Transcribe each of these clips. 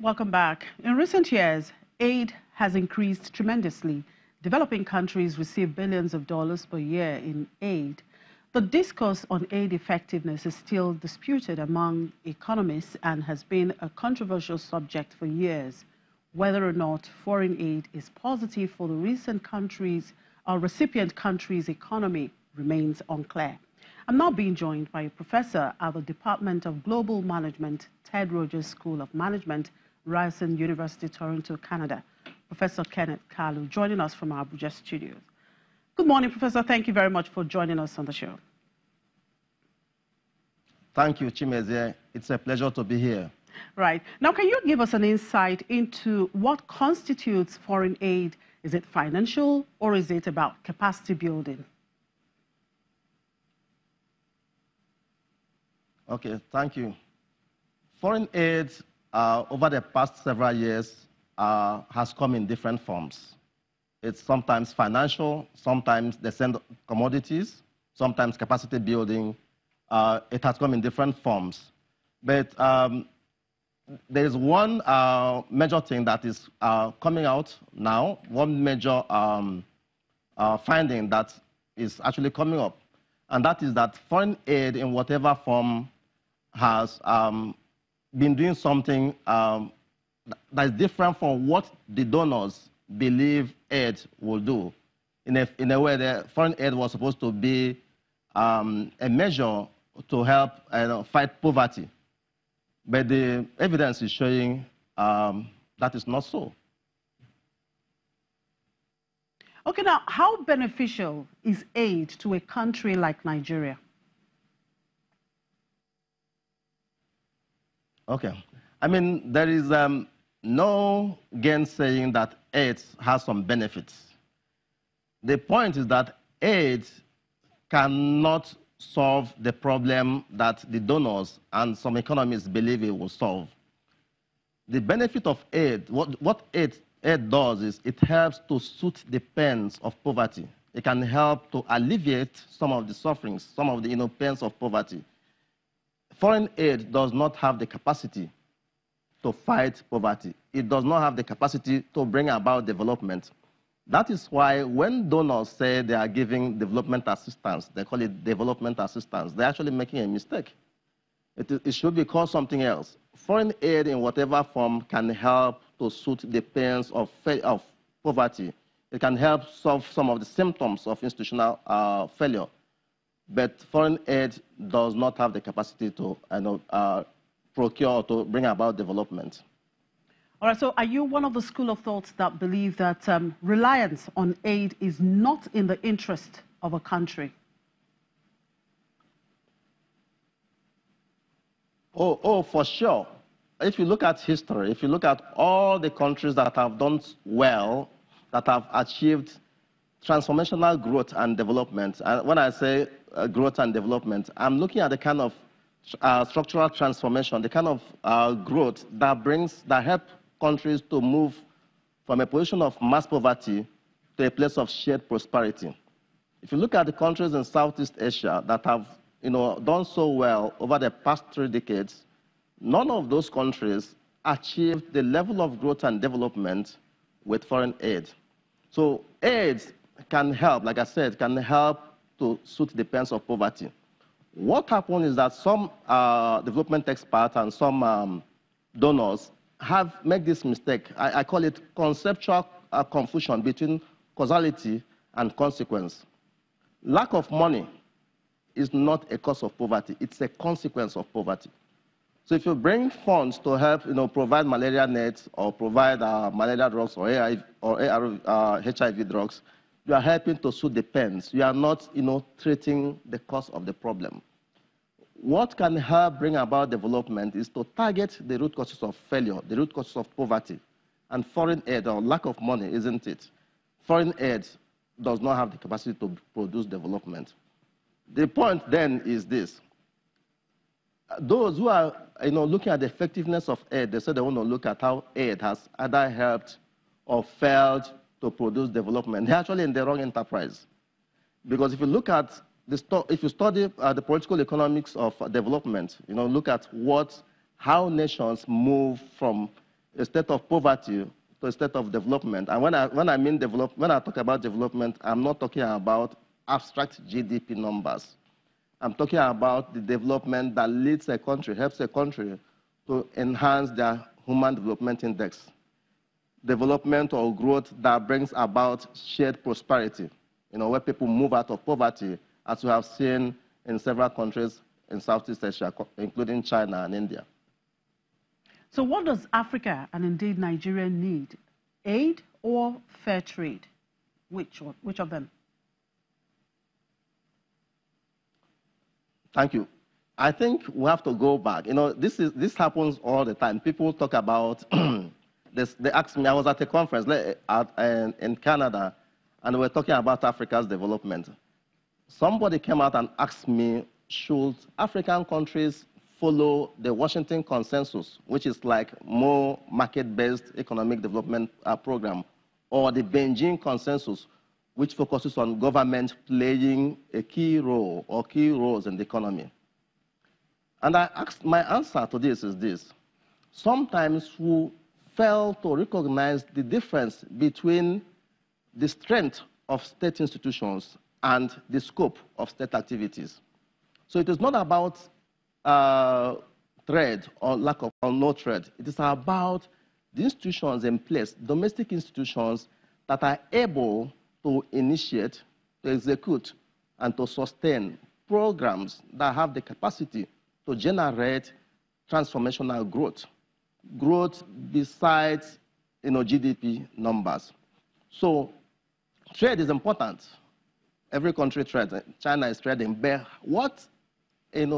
Welcome back. In recent years, aid has increased tremendously. Developing countries receive billions of dollars per year in aid. The discourse on aid effectiveness is still disputed among economists and has been a controversial subject for years. Whether or not foreign aid is positive for the recipient country's economy remains unclear. I'm now being joined by a professor at the Department of Global Management, Ted Rogers School of Management, Ryerson University, Toronto, Canada. Professor Kenneth Kalu joining us from our Abuja studios. Good morning, Professor. Thank you very much for joining us on the show. Thank you, Chimezie. It's a pleasure to be here. Right. Now, can you give us an insight into what constitutes foreign aid? Is it financial or is it about capacity building? Okay, thank you. Foreign aid over the past several years has come in different forms. It's sometimes financial, sometimes they send commodities, sometimes capacity building. It has come in different forms. But there is one major thing that is coming out now, one major finding that is actually coming up, and that is that foreign aid in whatever form has been doing something that is different from what the donors believe aid will do. In a way, the foreign aid was supposed to be a measure to help fight poverty. But the evidence is showing that is not so. Okay, now, how beneficial is aid to a country like Nigeria? Okay. I mean, there is no gainsaying that aid has some benefits. The point is that aid cannot solve the problem that the donors and some economists believe it will solve. The benefit of aid, what aid does is it helps to soothe the pains of poverty. It can help to alleviate some of the sufferings, some of the pains of poverty. Foreign aid does not have the capacity to fight poverty. It does not have the capacity to bring about development. That is why when donors say they are giving development assistance, they call it development assistance, they're actually making a mistake. It should be called something else. Foreign aid in whatever form can help to soothe the pains of poverty. It can help solve some of the symptoms of institutional failure. But foreign aid does not have the capacity to procure or to bring about development. All right, so are you one of the school of thoughts that believe that reliance on aid is not in the interest of a country? Oh, for sure. If you look at history, if you look at all the countries that have done well, that have achieved transformational growth and development, and when I say growth and development, I'm looking at the kind of structural transformation, the kind of growth that help countries to move from a position of mass poverty to a place of shared prosperity. If you look at the countries in Southeast Asia that have done so well over the past 3 decades, none of those countries achieved the level of growth and development with foreign aid. So aid can help, like I said, can help to soothe the pains of poverty. What happened is that some development experts and some donors have made this mistake. I call it conceptual confusion between causality and consequence. Lack of money is not a cause of poverty. It's a consequence of poverty. So if you bring funds to help provide malaria nets or provide malaria drugs or HIV drugs, you are helping to soothe the pains. You are not treating the cause of the problem. What can help bring about development is to target the root causes of failure, the root causes of poverty. And foreign aid or lack of money, isn't it? Foreign aid does not have the capacity to produce development. The point then is this. Those who are looking at the effectiveness of aid, they say they want to look at how aid has either helped or failed to produce development. They're actually in the wrong enterprise. Because if you look at if you study the political economics of development, look at how nations move from a state of poverty to a state of development. And when I talk about development, I'm not talking about abstract GDP numbers. I'm talking about the development that leads a country, helps a country to enhance their Human Development Index. Development or growth that brings about shared prosperity, where people move out of poverty, as we have seen in several countries in Southeast Asia, including China and India. So what does Africa and indeed Nigeria need? Aid or fair trade? Which of them? Thank you. I think we have to go back. This happens all the time. People talk about this. They asked me. I was at a conference in Canada, and we were talking about Africa's development. Somebody came out and asked me, should African countries follow the Washington Consensus, which is like more market-based economic development program, or the Beijing Consensus, which focuses on government playing a key role or key roles in the economy? And my answer to this is this. Sometimes we fail to recognize the difference between the strength of state institutions and the scope of state activities. So it is not about trade or lack of or no trade. It is about the institutions in place, domestic institutions that are able to initiate, to execute, and to sustain programs that have the capacity to generate transformational growth. Growth besides GDP numbers. So trade is important. Every country trades. China is trading. But what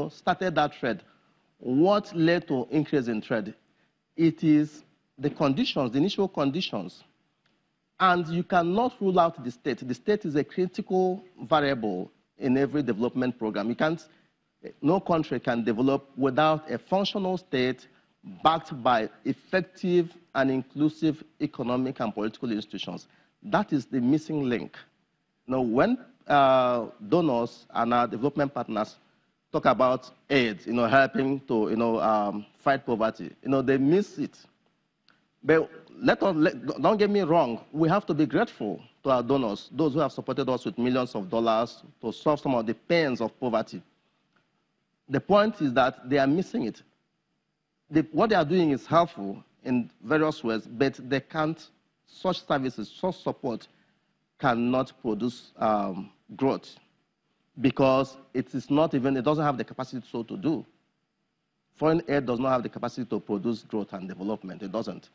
started that trade? What led to increase in trade? It is the conditions, the initial conditions. And you cannot rule out the state. The state is a critical variable in every development program. No country can develop without a functional state backed by effective and inclusive economic and political institutions. That is the missing link. When donors and our development partners talk about aid, helping to fight poverty, they miss it. But don't get me wrong, we have to be grateful to our donors, those who have supported us with millions of dollars to solve some of the pains of poverty. The point is that they are missing it. What they are doing is helpful in various ways, but they can't, such services, such support cannot produce growth because it doesn't have the capacity so to do. Foreign aid does not have the capacity to produce growth and development. It doesn't.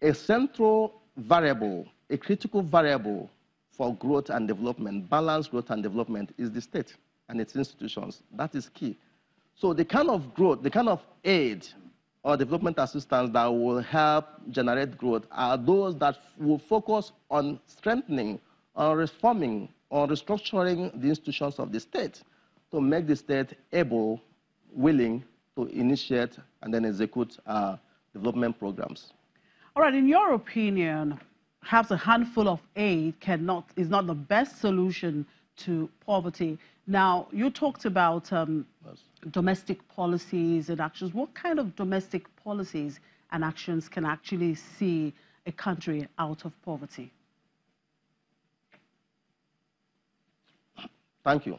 A central variable, a critical variable for growth and development, balanced growth and development, is the state and its institutions. That is key. So the kind of growth, the kind of aid or development assistance that will help generate growth are those that will focus on strengthening, on reforming, on restructuring the institutions of the state to make the state able, willing to initiate and then execute development programs. All right, in your opinion, perhaps a handful of aid is not the best solution to poverty. Now, you talked about domestic policies and actions. What kind of domestic policies and actions can actually see a country out of poverty? Thank you.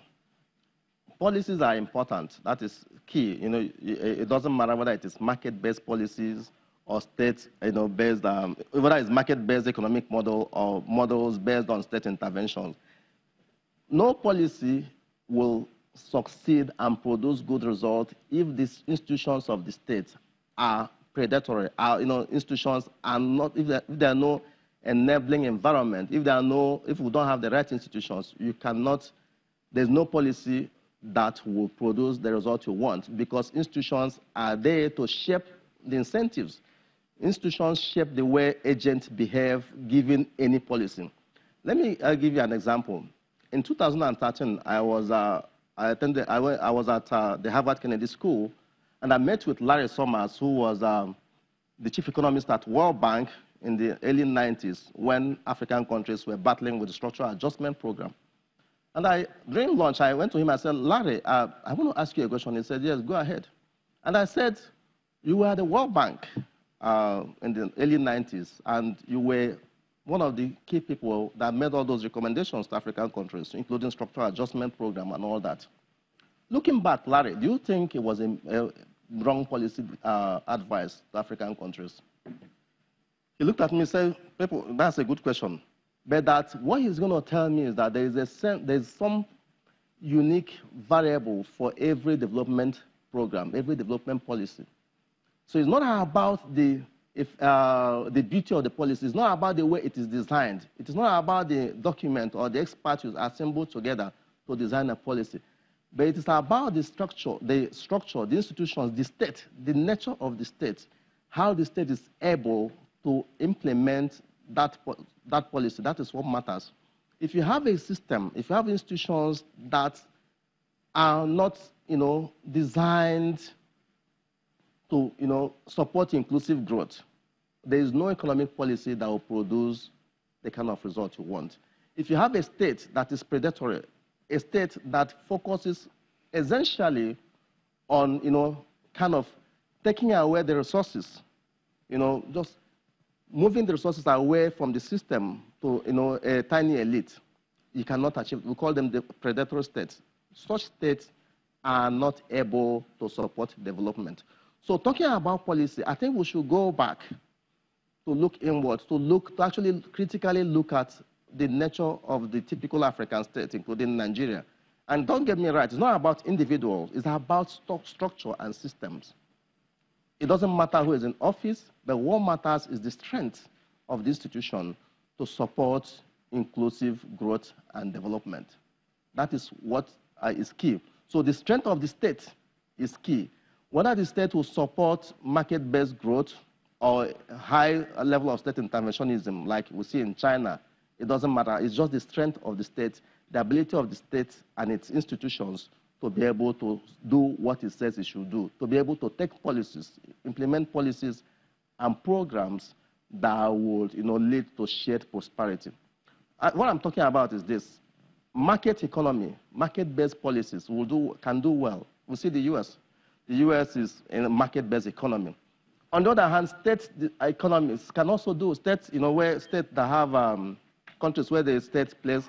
Policies are important. That is key. It doesn't matter whether it is market-based policies or state, based, whether it's market-based economic model or models based on state interventions. No policy will succeed and produce good results if these institutions of the state are predatory. Institutions are not, if there are no enabling environment, if we don't have the right institutions, there's no policy that will produce the result you want, because institutions are there to shape the incentives. Institutions shape the way agents behave given any policy. Let me give you an example. In 2013, I was at the Harvard Kennedy School, and I met with Larry Summers, who was the chief economist at World Bank in the early 90s when African countries were battling with the structural adjustment program. And during lunch, I went to him and said, Larry, I want to ask you a question. He said, yes, go ahead. And I said, you were at the World Bank in the early 90s, and you were one of the key people that made all those recommendations to African countries, including structural adjustment program and all that. Looking back, Larry, do you think it was a wrong policy advice to African countries? He looked at me and said, "People, that's a good question. But that what he's going to tell me is that there's some unique variable for every development program, every development policy. So it's not about the beauty of the policy. It's not about the way it is designed. It is not about the document or the experts who assembled together to design a policy. But it is about the structure, the institutions, the state, the nature of the state, how the state is able to implement that policy. That is what matters. If you have a system, if you have institutions that are not, designed to, support inclusive growth, there is no economic policy that will produce the kind of result you want. If you have a state that is predatory, a state that focuses essentially on, kind of taking away the resources, just moving the resources away from the system to, a tiny elite, you cannot achieve. We call them the predatory states. Such states are not able to support development. So talking about policy, I think we should go back to look inward, to actually critically look at the nature of the typical African state, including Nigeria. And don't get me right, it's not about individuals, it's about structure and systems. It doesn't matter who is in office, but what matters is the strength of the institution to support inclusive growth and development. That is what is key. So the strength of the state is key. Whether the state will support market-based growth or a high level of state interventionism like we see in China, it doesn't matter. It's just the strength of the state, the ability of the state and its institutions to be able to do what it says it should do, to be able to take policies, implement policies and programs that would lead to shared prosperity. What I'm talking about is this. Market economy, market-based policies can do well. We see the US. The US is in a market-based economy. On the other hand, state economies can also do states, where states that have countries where the state plays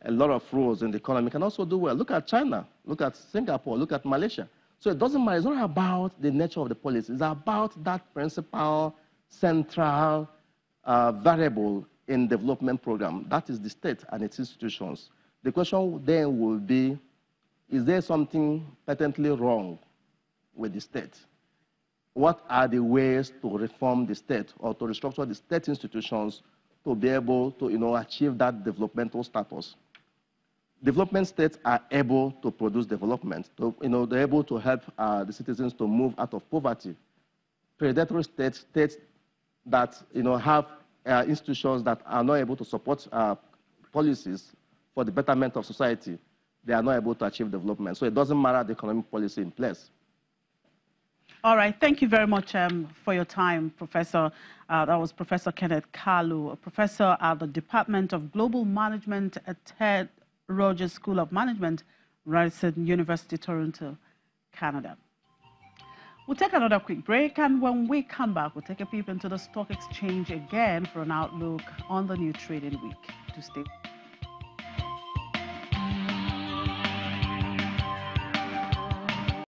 a lot of roles in the economy can also do well. Look at China, look at Singapore, look at Malaysia. So it doesn't matter, it's not about the nature of the policy, it's about that principal, central variable in development program. That is the state and its institutions. The question then will be, is there something patently wrong with the state? What are the ways to reform the state or to restructure the state institutions to be able to achieve that developmental status? Development states are able to produce development. They're able to help the citizens to move out of poverty. Predatory states that have institutions that are not able to support policies for the betterment of society, they are not able to achieve development. So it doesn't matter the economic policy in place. All right, thank you very much for your time, Professor. That was Professor Kenneth Kalu, a professor at the Department of Global Management at Ted Rogers School of Management, Ryerson University, Toronto, Canada. We'll take another quick break, and when we come back, we'll take a peep into the stock exchange again for an outlook on the new trading week. To stay.